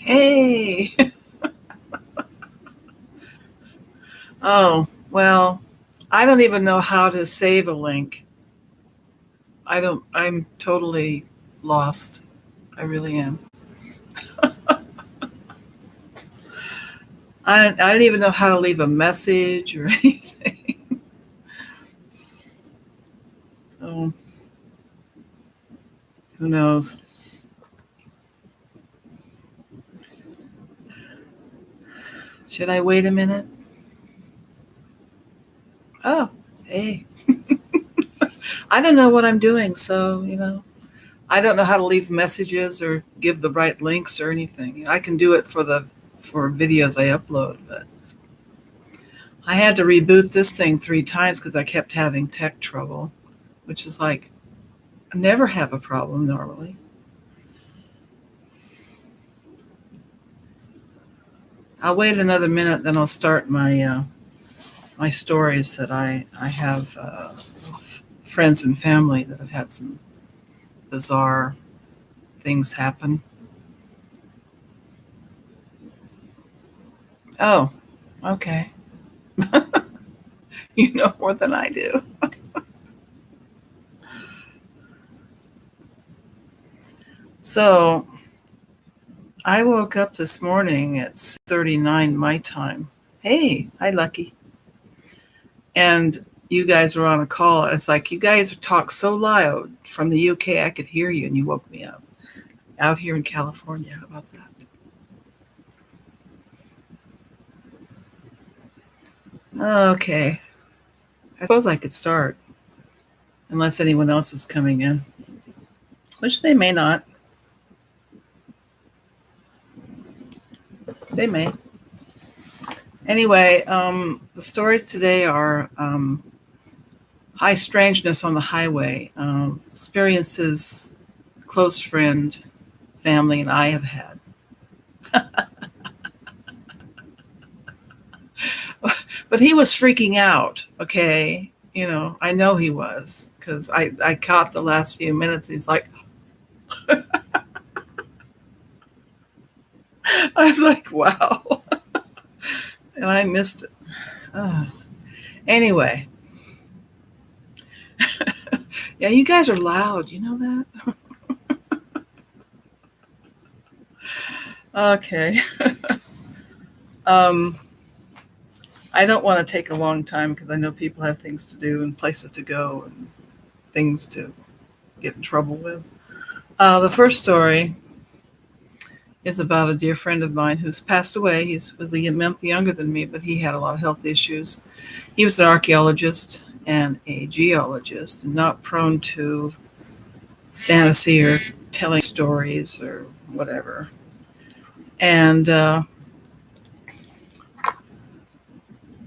Hey. Oh, well, I don't even know how to save a link. I'm totally lost. I really am. I don't even know how to leave a message or anything. Oh, who knows? Should I wait a minute? Oh, hey. I don't know what I'm doing, so I don't know how to leave messages or give the right links or anything. I can do it for videos I upload, but I had to reboot this thing 3 times because I kept having tech trouble, which is like I never have a problem normally. I'll wait another minute, then I'll start my stories that I have friends and family that have had some bizarre things happen. Oh, okay. You know more than I do. So I woke up this morning at 6:39 my time. Hey, hi Lucky. And you guys were on a call. It's like you guys talk so loud from the UK I could hear you and you woke me up. Out here in California. How about that? Okay. I suppose I could start, unless anyone else is coming in, which they may not. They may. Anyway, the stories today are high strangeness on the highway, experiences close friend, family, and I have had. But he was freaking out, okay? I know he was because I caught the last few minutes. He's like, I was like, wow. And I missed it. Oh. Anyway, yeah, you guys are loud. You know that? Okay. Um, I don't want to take a long time because I know people have things to do and places to go and things to get in trouble with. The first story is about a dear friend of mine who's passed away. He was a month younger than me, but he had a lot of health issues. He was an archaeologist and a geologist, and not prone to fantasy or telling stories or whatever. And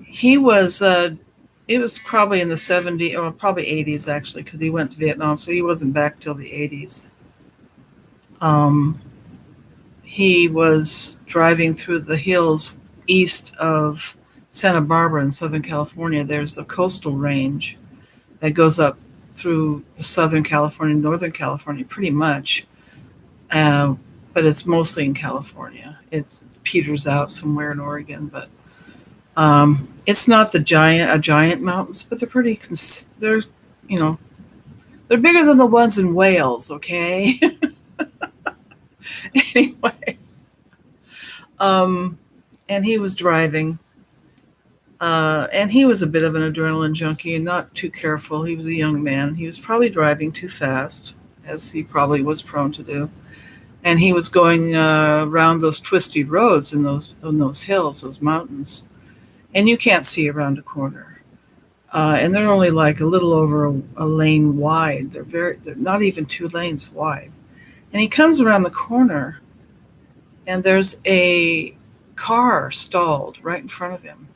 he was, it was probably in the 70s, or probably 80s actually, because he went to Vietnam, so he wasn't back till the 80s. Um, he was driving through the hills east of Santa Barbara in Southern California. There's a coastal range that goes up through the Southern California, Northern California, pretty much. Uh, but it's mostly in California. It peters out somewhere in Oregon, but it's not giant mountains, but they're pretty. They're you know they're bigger than the ones in Wales. Okay. Anyway, um, and he was driving, and he was a bit of an adrenaline junkie and not too careful. He was a young man. He was probably driving too fast, as he probably was prone to do. And he was going around those twisty roads in those hills, those mountains, and you can't see around a corner. And they're only like a little over a lane wide. They're not even 2 lanes wide. And he comes around the corner, and there's a car stalled right in front of him,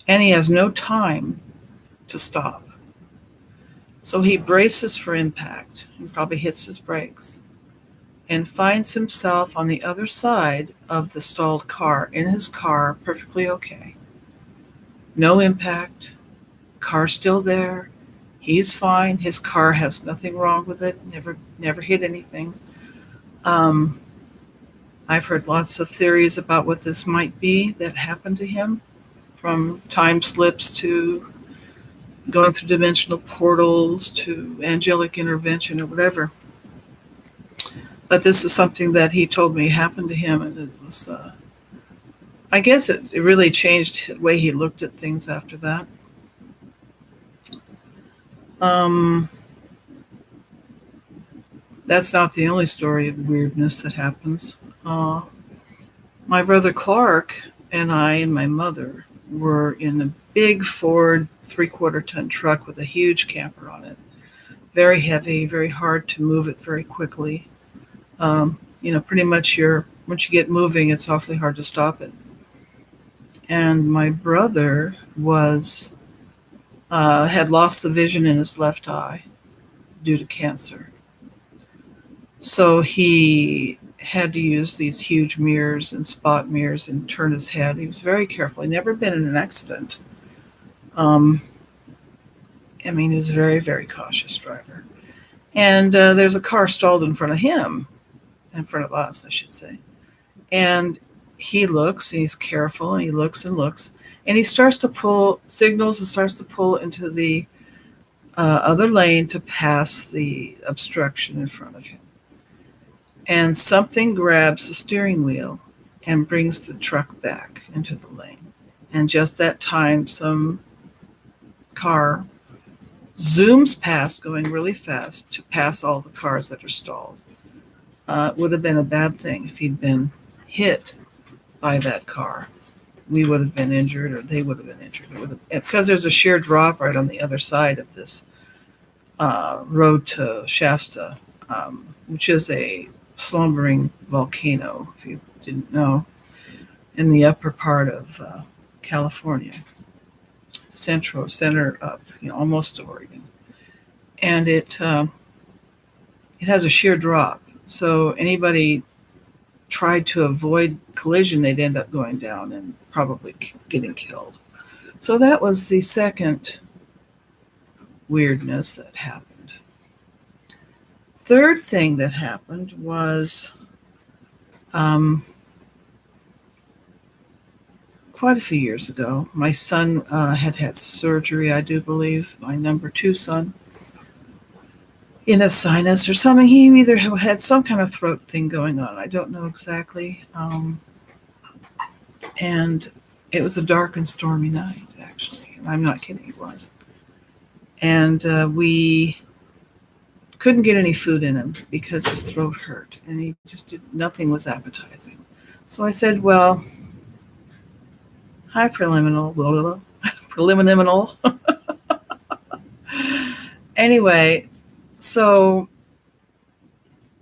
and he has no time to stop. So he braces for impact and probably hits his brakes and finds himself on the other side of the stalled car, in his car, perfectly okay. No impact, car still there. He's fine. His car has nothing wrong with it. Never hit anything. Um, I've heard lots of theories about what this might be that happened to him, from time slips to going through dimensional portals to angelic intervention or whatever. But this is something that he told me happened to him, and it was, I guess it really changed the way he looked at things after that. Um, that's not the only story of weirdness that happens. My brother Clark and I and my mother were in a big Ford 3/4 ton truck with a huge camper on it. Very heavy, very hard to move it very quickly. Pretty much once you get moving, it's awfully hard to stop it. And my brother was had lost the vision in his left eye due to cancer. So he had to use these huge mirrors and spot mirrors and turn his head. He was very careful. He'd never been in an accident. Um, he was a very, very cautious driver. And there's a car stalled in front of him, in front of us, I should say. And he looks, and he's careful, and he looks and looks. And he starts to pull signals and starts to pull into the other lane to pass the obstruction in front of him. And something grabs the steering wheel and brings the truck back into the lane. And just that time, some car zooms past, going really fast, to pass all the cars that are stalled. It would have been a bad thing if he'd been hit by that car. We would have been injured, or they would have been injured. Because there's a sheer drop right on the other side of this road to Shasta, which is a slumbering volcano, if you didn't know, in the upper part of California, center up, almost to Oregon. And it has a sheer drop. So anybody tried to avoid collision, they'd end up going down and probably getting killed. So that was the second weirdness that happened. Third thing that happened was quite a few years ago. My son had surgery, I do believe, my number 2 son, in a sinus or something. He either had some kind of throat thing going on. I don't know exactly. And it was a dark and stormy night, actually. I'm not kidding, it was. And we couldn't get any food in him because his throat hurt, and he just nothing was appetizing. So I said, well, hi, preliminal. Anyway, so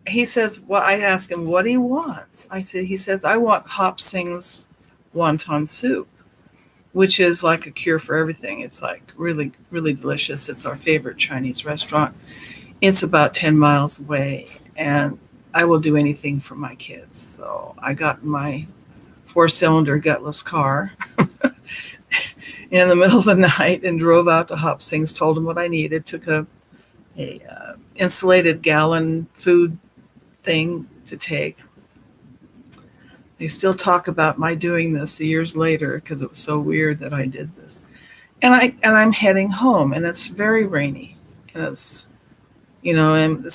he says, well, I asked him what he wants. He says, I want Hop Sing's wonton soup, which is like a cure for everything. It's like really, really delicious. It's our favorite Chinese restaurant. It's about 10 miles away, and I will do anything for my kids. So I got my 4-cylinder gutless car in the middle of the night and drove out to Hop Sing's, told him what I needed, took a insulated gallon food thing to take. They still talk about my doing this years later because it was so weird that I did this. And I'm heading home, and it's very rainy, and it's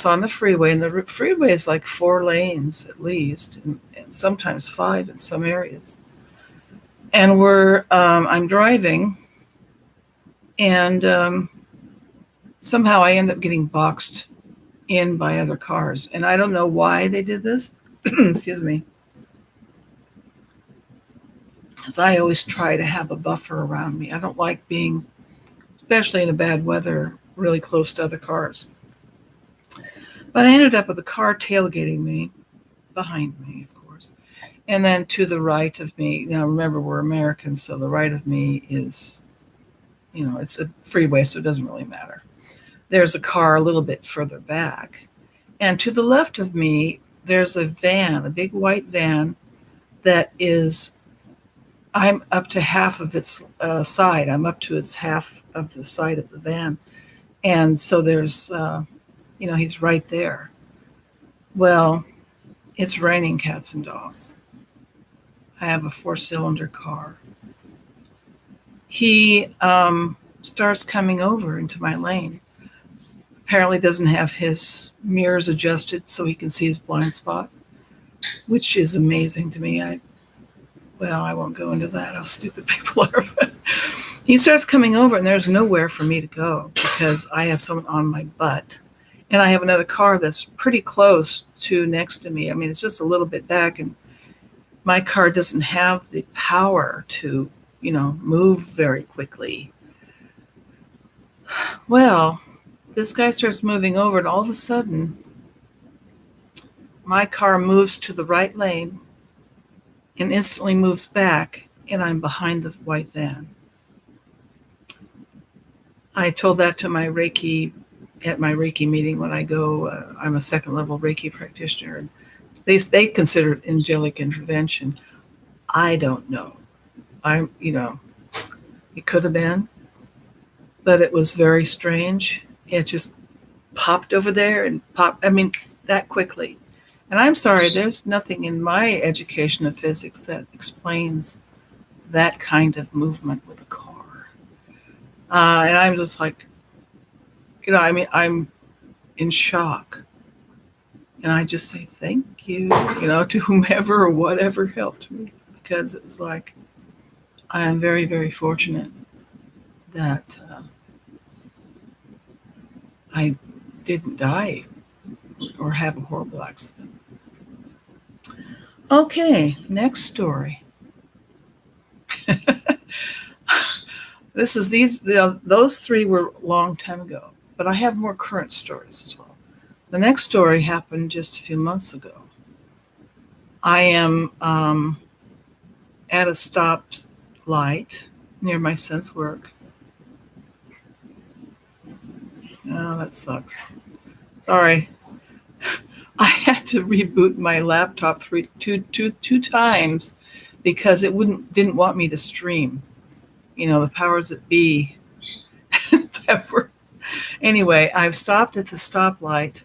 on the freeway, and the freeway is like 4 lanes at least, and sometimes 5 in some areas. And I'm driving, and somehow I end up getting boxed in by other cars. And I don't know why they did this. Excuse me. Because I always try to have a buffer around me. I don't like being, especially in a bad weather, really close to other cars. But I ended up with a car tailgating me, behind me, of course. And then to the right of me, now remember, we're Americans, so the right of me is, it's a freeway, so it doesn't really matter. There's a car a little bit further back. And to the left of me, there's a van, a big white van that is, I'm up to half of its side. I'm up to its half of the side of the van. And so there's, he's right there. Well, It's raining cats and dogs. I have a 4-cylinder car. He starts coming over into my lane. Apparently doesn't have his mirrors adjusted so he can see his blind spot, which is amazing to me. I won't go into that, how stupid people are. But he starts coming over, and there's nowhere for me to go because I have someone on my butt. And I have another car that's pretty close to next to me. I mean, it's just a little bit back, and my car doesn't have the power to, move very quickly. Well, this guy starts moving over, and all of a sudden, my car moves to the right lane and instantly moves back, and I'm behind the white van. I told that to my Reiki at my Reiki meeting when I go. I'm a second level Reiki practitioner. And they consider it angelic intervention. I don't know. It could have been, but it was very strange. It just popped over there and that quickly. And I'm sorry, there's nothing in my education of physics that explains that kind of movement with a car. And I'm just like, I'm in shock. And I just say thank you, to whomever or whatever helped me, because it was like, I am very, very fortunate that I didn't die or have a horrible accident. Okay, next story. Those three were a long time ago, but I have more current stories as well. The next story happened just a few months ago. I am at a stop light near my son's work. Oh, that sucks. Sorry. I had to reboot my laptop two times because it didn't want me to stream. The powers that be that were. Anyway, I've stopped at the stoplight,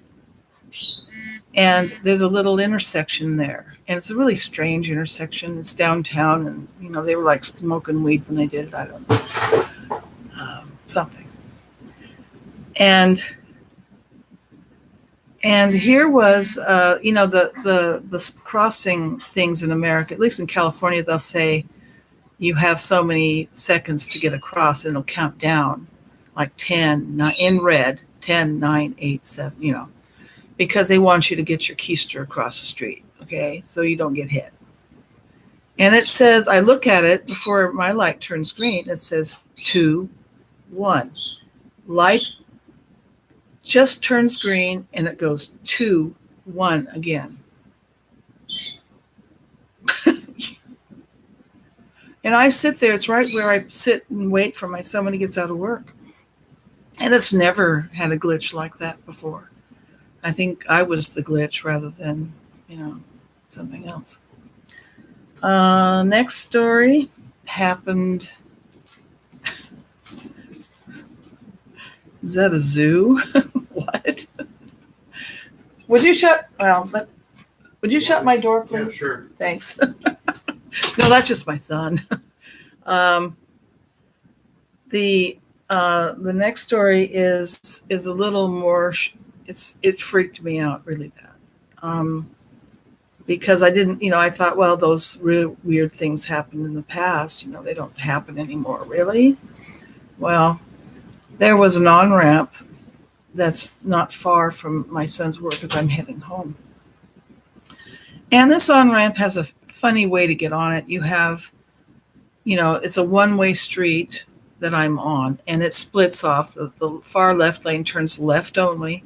and there's a little intersection there, and it's a really strange intersection. It's downtown, and they were like smoking weed when they did it. I don't know, something. And here was, the crossing things in America, at least in California, they'll say you have so many seconds to get across, and it'll count down like 10, 9, in red, 10, 9, 8, 7, because they want you to get your keister across the street, okay, so you don't get hit. And it says, I look at it before my light turns green, it says 2, 1. Light just turns green, and it goes 2, 1 again. And I sit there. It's right where I sit and wait for my son when he gets out of work. And it's never had a glitch like that before. I think I was the glitch rather than, something else. Next story happened. Is that a zoo? What? Would you shut my door, please? Yeah, sure. Thanks. No, that's just my son. The next story is a little more. It freaked me out really bad, because I didn't. I thought, well, those really weird things happened in the past. They don't happen anymore, really. Well, there was an on-ramp that's not far from my son's work as I'm heading home. And this on-ramp has a funny way to get on it. You have, it's a one-way street that I'm on, and it splits off. The far left lane turns left only.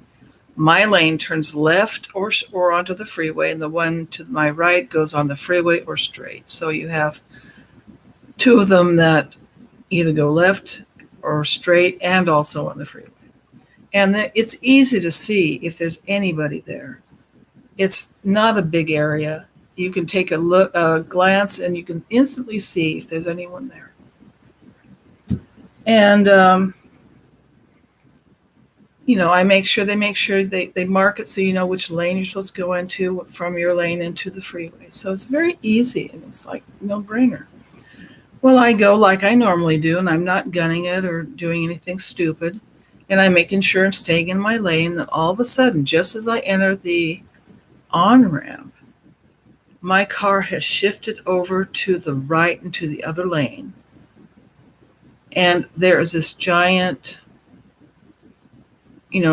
My lane turns left or onto the freeway, and the one to my right goes on the freeway or straight. So you have two of them that either go left or straight and also on the freeway. And it's easy to see if there's anybody there. It's not a big area. You can take a glance, and you can instantly see if there's anyone there. And I make sure they mark it so you know which lane you're supposed to go into from your lane into the freeway. So it's very easy and it's like no brainer. Well, I go like I normally do, and I'm not gunning it or doing anything stupid. And I'm making sure I'm staying in my lane. That all of a sudden, just as I enter the on ramp, my car has shifted over to the right into the other lane. And there is this giant,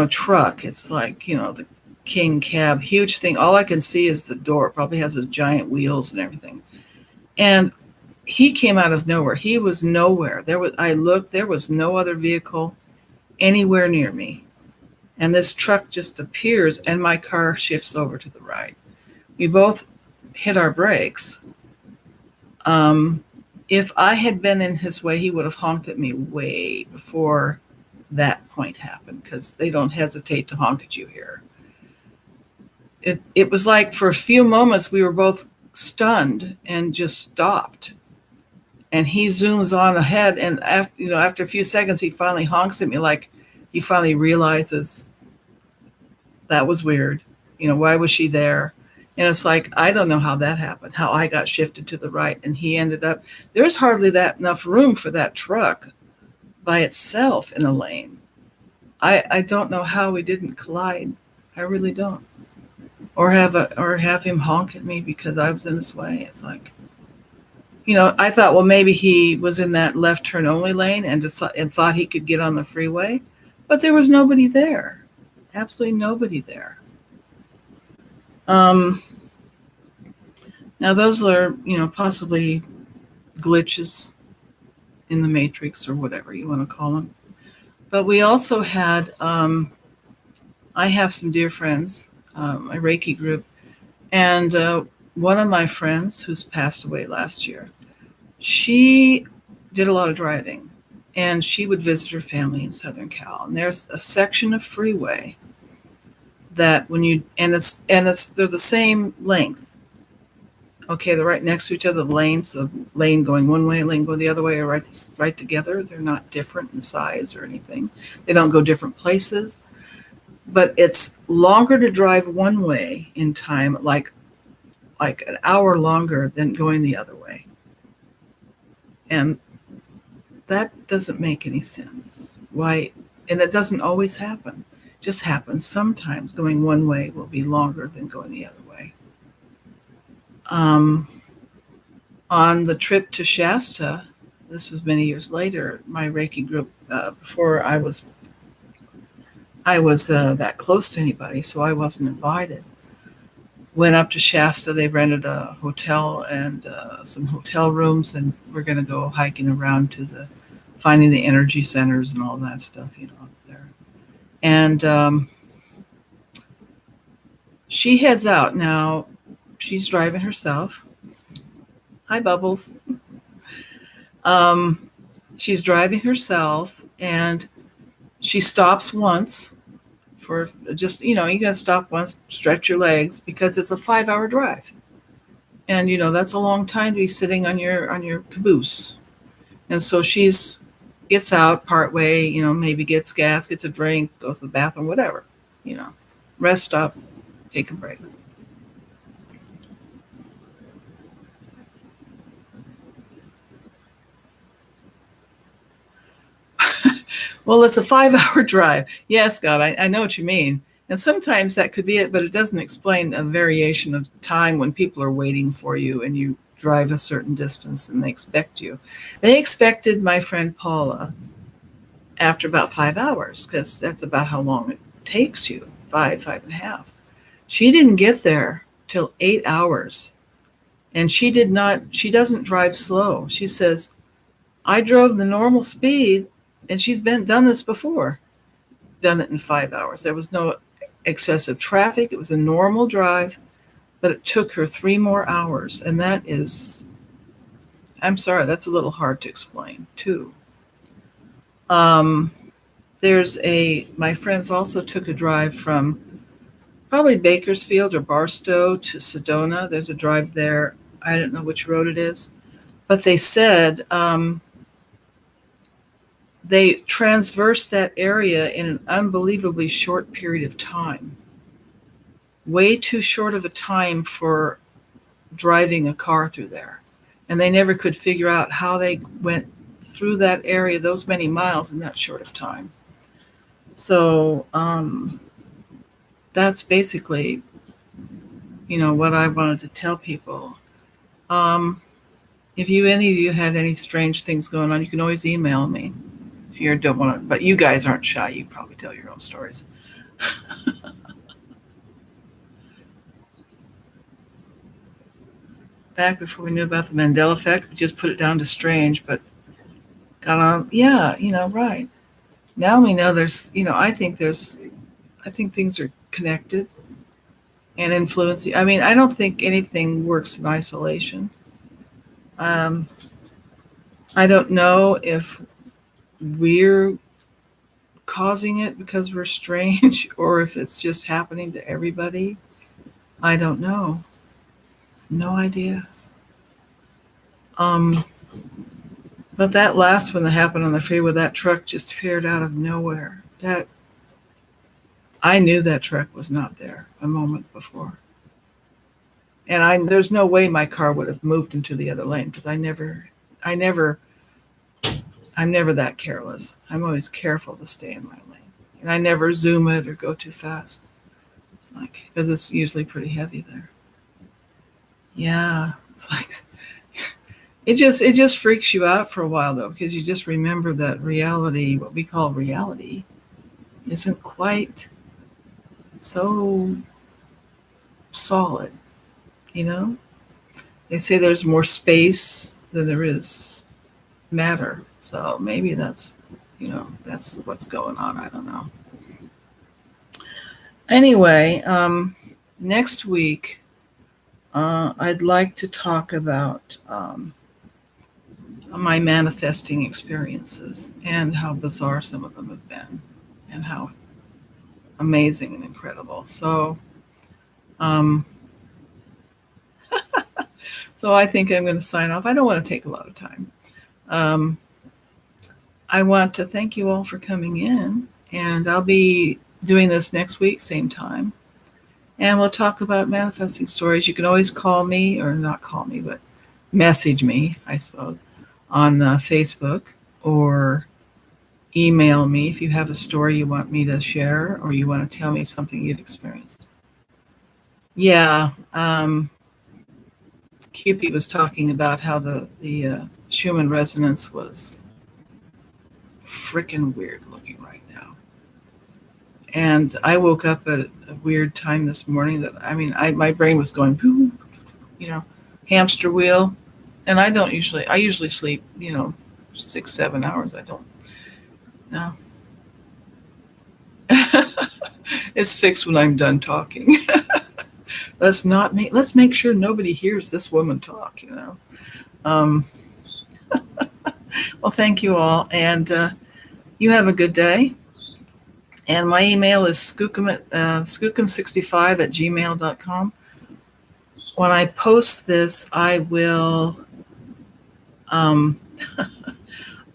truck. It's like, the King cab, huge thing. All I can see is the door. It probably has those giant wheels and everything. And he came out of nowhere. He was nowhere. I looked, there was no other vehicle anywhere near me. And this truck just appears and my car shifts over to the right. We both hit our brakes. Um, if I had been in his way, he would have honked at me way before that point happened because they don't hesitate to honk at you here. It was like for a few moments we were both stunned and just stopped. And he zooms on ahead, and after a few seconds, he finally honks at me like he finally realizes that was weird. Why was she there? And it's like, I don't know how that happened, how I got shifted to the right, and he ended up. There's hardly that enough room for that truck by itself in a lane. I don't know how we didn't collide. I really don't. Or have him honk at me because I was in his way. It's like, I thought, well, maybe he was in that left turn only lane and thought he could get on the freeway, but there was nobody there. Absolutely nobody there. Um, Now those are, possibly glitches in the matrix or whatever you want to call them. But we also had, I have some dear friends, my Reiki group, and one of my friends who's passed away last year, she did a lot of driving, and she would visit her family in Southern Cal. And there's a section of freeway that when you and it's they're the same length. Okay, they're right next to each other. The lanes, the lane going one way, lane going the other way, are right together. They're not different in size or anything. They don't go different places, but it's longer to drive one way in time, like an hour longer than going the other way. And that doesn't make any sense. Why? And it doesn't always happen. It just happens sometimes. Going one way will be longer than going the other way. Um, on the trip to Shasta, this was many years later. My Reiki group, before I was that close to anybody, so I wasn't invited. Went up to Shasta. They rented a hotel and some hotel rooms, and we're going to go hiking around to finding the energy centers and all that stuff, up there. And she heads out. Now, she's driving herself. Hi, Bubbles. Um, she's driving herself, and she stops once for just, you got to stop once, stretch your legs, because it's a 5-hour drive. And, that's a long time to be sitting on your caboose. And so she's gets out part way, maybe gets gas, gets a drink, goes to the bathroom, whatever, you know, rest up, take a break. Well, it's a 5 hour drive. Yes, God, I know what you mean. And sometimes that could be it, but it doesn't explain a variation of time when people are waiting for you and you drive a certain distance and they expect you. They expected my friend Paula after about 5 hours, because that's about how long it takes you, 5.5. She didn't get there till 8 hours. And she doesn't drive slow. She says, I drove the normal speed, and she's done this before, done it in 5 hours. There was no excessive traffic. It was a normal drive, but it took her 3 more hours. And that is, I'm sorry, that's a little hard to explain too. Um, my friends also took a drive from probably Bakersfield or Barstow to Sedona. There's a drive there. I don't know which road it is, but they said, They traversed that area in an unbelievably short period of time, way too short of a time for driving a car through there. And they never could figure out how they went through that area those many miles in that short of time. So that's basically, what I wanted to tell people. Um, if any of you had any strange things going on, you can always email me. If you don't want to, but you guys aren't shy. You probably tell your own stories. Back before we knew about the Mandela effect, we just put it down to strange, but got on. Yeah, right. Now we know I think things are connected and influencing. I mean, I don't think anything works in isolation. Um, I don't know if we're causing it because we're strange or if it's just happening to everybody. I don't know. No idea. Um, but that last one that happened on the freeway, that truck just appeared out of nowhere. That I knew that truck was not there a moment before. And there's no way my car would have moved into the other lane because I never, I'm never that careless. I'm always careful to stay in my lane. And I never zoom it or go too fast. It's like, because it's usually pretty heavy there. Yeah. It's like, it just freaks you out for a while though, because you just remember that reality, what we call reality, isn't quite so solid, you know? They say there's more space than there is matter. So maybe that's what's going on. I don't know. Anyway, next week, I'd like to talk about my manifesting experiences and how bizarre some of them have been and how amazing and incredible. Um, so I think I'm going to sign off. I don't want to take a lot of time. Um, I want to thank you all for coming in, and I'll be doing this next week, same time. And we'll talk about manifesting stories. You can always call me, or not call me, but message me, I suppose, on Facebook, or email me if you have a story you want me to share or you want to tell me something you've experienced. Yeah, Cupid was talking about how the Schumann resonance was freaking weird looking right now. And I woke up at a weird time this morning that, my brain was going, hamster wheel. And I usually sleep, 6, 7 hours. I don't know. It's fixed when I'm done talking. Let's make sure nobody hears this woman talk, Um, well, thank you all. And you have a good day. And my email is skookum65@gmail.com. When I post this, I will um,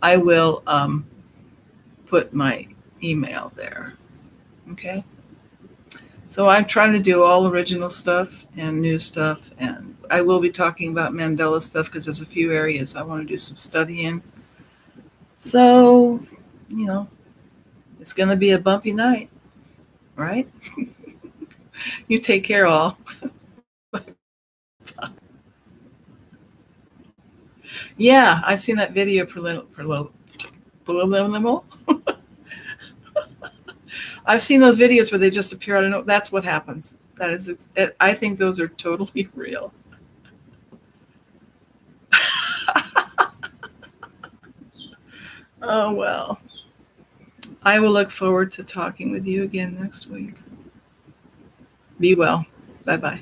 I will put my email there. Okay. So I'm trying to do all original stuff and new stuff, and I will be talking about Mandela stuff because there's a few areas I want to do some study in. So, it's going to be a bumpy night, right? You take care, all. Yeah, I've seen that video I've seen those videos where they just appear out of nowhere. That's what happens. I think those are totally real. Oh, well. I will look forward to talking with you again next week. Be well. Bye-bye.